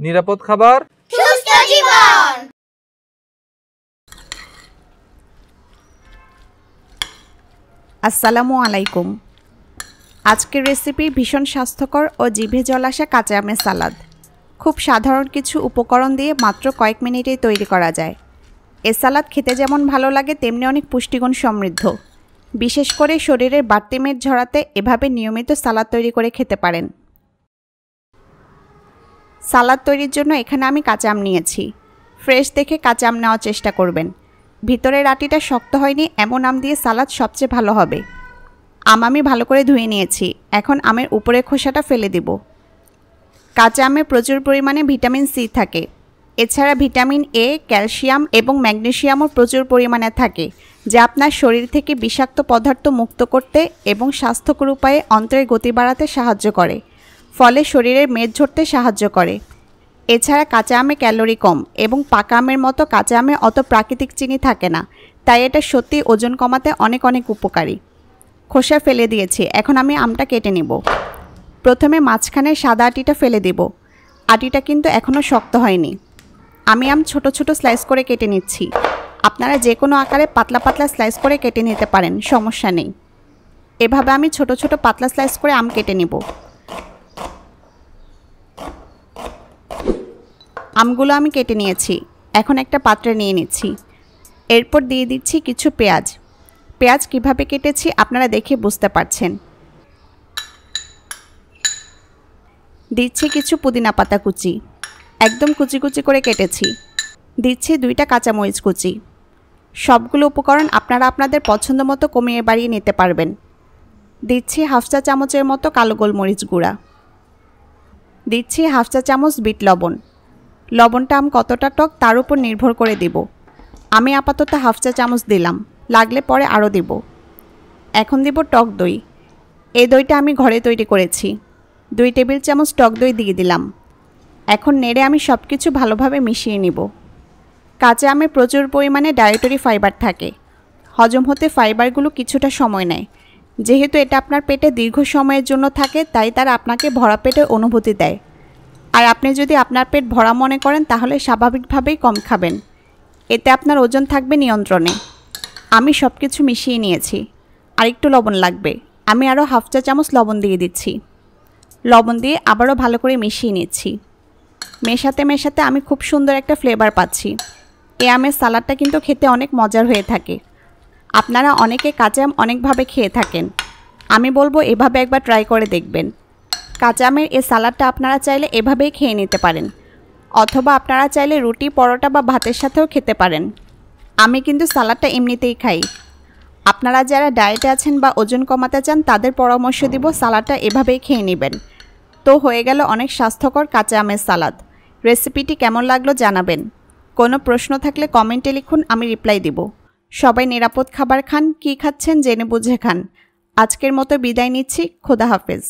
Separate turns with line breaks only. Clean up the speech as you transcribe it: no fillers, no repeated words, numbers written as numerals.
নিরাপদ খাবার,
সুস্থ জীবন।
আসসালামু আলাইকুম। আজকের রেসিপি ভীষণ স্বাস্থ্যকর ও জিভে জল আসা কাঁচা আমের সালাদ। খুব সাধারণ কিছু উপকরণ দিয়ে মাত্র কয়েক মিনিটেই তৈরি করা যায়। এ সালাদ খেতে যেমন ভালো লাগে তেমনি অনেক পুষ্টিগুণ সমৃদ্ধ। বিশেষ করে শরীরের বাড়তি মেদ ঝরাতে এভাবে নিয়মিত সালাদ তৈরি করে খেতে পারেন। সালাদ তৈরির জন্য এখানে আমি কাঁচা আম নিয়েছি। ফ্রেশ দেখে কাঁচা আম নেওয়ার চেষ্টা করবেন। ভিতরের আটিটা শক্ত হয়নি এমন আম দিয়ে সালাদ সবচেয়ে ভালো হবে। আম আমি ভালো করে ধুয়ে নিয়েছি। এখন আমের উপরের খোসাটা ফেলে দিব। কাঁচা আমে প্রচুর পরিমাণে ভিটামিন সি থাকে। এছাড়া ভিটামিন এ, ক্যালসিয়াম এবং ম্যাগনেসিয়ামও প্রচুর পরিমাণে থাকে, যা আপনার শরীর থেকে বিষাক্ত পদার্থ মুক্ত করতে এবং স্বাস্থ্যকর উপায়ে অন্ত্রের গতি বাড়াতে সাহায্য করে, ফলে শরীরের মেদ ঝরতে সাহায্য করে। এছাড়া কাঁচা আমে ক্যালোরি কম এবং পাকা আমের মতো কাঁচা আমে অত প্রাকৃতিক চিনি থাকে না, তাই এটা সত্যি ওজন কমাতে অনেক অনেক উপকারী। খোসা ফেলে দিয়েছি। এখন আমি আমটা কেটে নেব। প্রথমে মাঝখানের সাদা আটিটা ফেলে দেব। আটিটা কিন্তু এখনও শক্ত হয়নি। আমি আম ছোট ছোট স্লাইস করে কেটে নিচ্ছি। আপনারা যে কোনো আকারে পাতলা পাতলা স্লাইস করে কেটে নিতে পারেন, সমস্যা নেই। এভাবে আমি ছোট ছোট পাতলা স্লাইস করে আম কেটে নেব। আমগুলো আমি কেটে নিয়েছি। এখন একটা পাত্রে নিয়ে নিচ্ছি। এরপর দিয়ে দিচ্ছি কিছু পেঁয়াজ। পেঁয়াজ কিভাবে কেটেছি আপনারা দেখে বুঝতে পারছেন। দিচ্ছি কিছু পুদিনা পাতা কুচি, একদম কুচি কুচি করে কেটেছি। দিচ্ছি 2টা কাঁচামরিচ কুচি। সবগুলো উপকরণ আপনারা আপনাদের পছন্দ মতো কমিয়ে বাড়িয়ে নিতে পারবেন। দিচ্ছি হাফ চা চামচের মতো কালো গোলমরিচ গুঁড়া। দিচ্ছি হাফ চা চামচ বিট লবণ। লবণটা আমি কতটা টক তার উপর নির্ভর করে দেব। আমি আপাতত হাফ চা চামচ দিলাম, লাগলে পরে আরও দেব। এখন দেব টক দই। এই দইটা আমি ঘরে তৈরি করেছি। 2 টেবিল চামচ টক দই দিয়ে দিলাম। এখন নেড়ে আমি সব কিছু ভালোভাবে মিশিয়ে নিব। কাঁচা আমে প্রচুর পরিমাণে ডায়েটরি ফাইবার থাকে। হজম হতে ফাইবারগুলো কিছুটা সময় নেয়। যেহেতু এটা আপনার পেটে দীর্ঘ সময়ের জন্য থাকে, তাই তারা আপনাকে ভরা পেটের অনুভূতি দেয়। আর আপনি যদি আপনার পেট ভরা মনে করেন তাহলে স্বাভাবিকভাবেই কম খাবেন। এতে আপনার ওজন থাকবে নিয়ন্ত্রণে। আমি সব কিছু মিশিয়ে নিয়েছি। আর একটু লবণ লাগবে। আমি আরও হাফ চা চামচ লবণ দিয়ে দিচ্ছি। লবণ দিয়ে আবারও ভালো করে মিশিয়ে নিচ্ছি। মেশাতে মেশাতে আমি খুব সুন্দর একটা ফ্লেভার পাচ্ছি। এই আমের সালাডটা কিন্তু খেতে অনেক মজার হয়ে থাকে। আপনারা অনেকে কাঁচা আম অনেকভাবে খেয়ে থাকেন। আমি বলবো এভাবে একবার ট্রাই করে দেখবেন। কাঁচা আমের এই সালাডটা আপনারা চাইলে এভাবেই খেয়ে নিতে পারেন, অথবা আপনারা চাইলে রুটি, পরোটা বা ভাতের সাথেও খেতে পারেন। আমি কিন্তু সালাডটা এমনিতেই খাই। আপনারা যারা ডায়েটে আছেন বা ওজন কমাতে চান তাদের পরামর্শ দিব সালাডটা এভাবেই খেয়ে নেবেন। তো হয়ে গেল অনেক স্বাস্থ্যকর কাঁচা আমের সালাদ। রেসিপিটি কেমন লাগলো জানাবেন। কোনো প্রশ্ন থাকলে কমেন্টে লিখুন, আমি রিপ্লাই দিব। সবাই নিরাপদ খাবার খান, কী খাচ্ছেন জেনে বুঝে খান। আজকের মতো বিদায় নিচ্ছি। খোদা হাফেজ।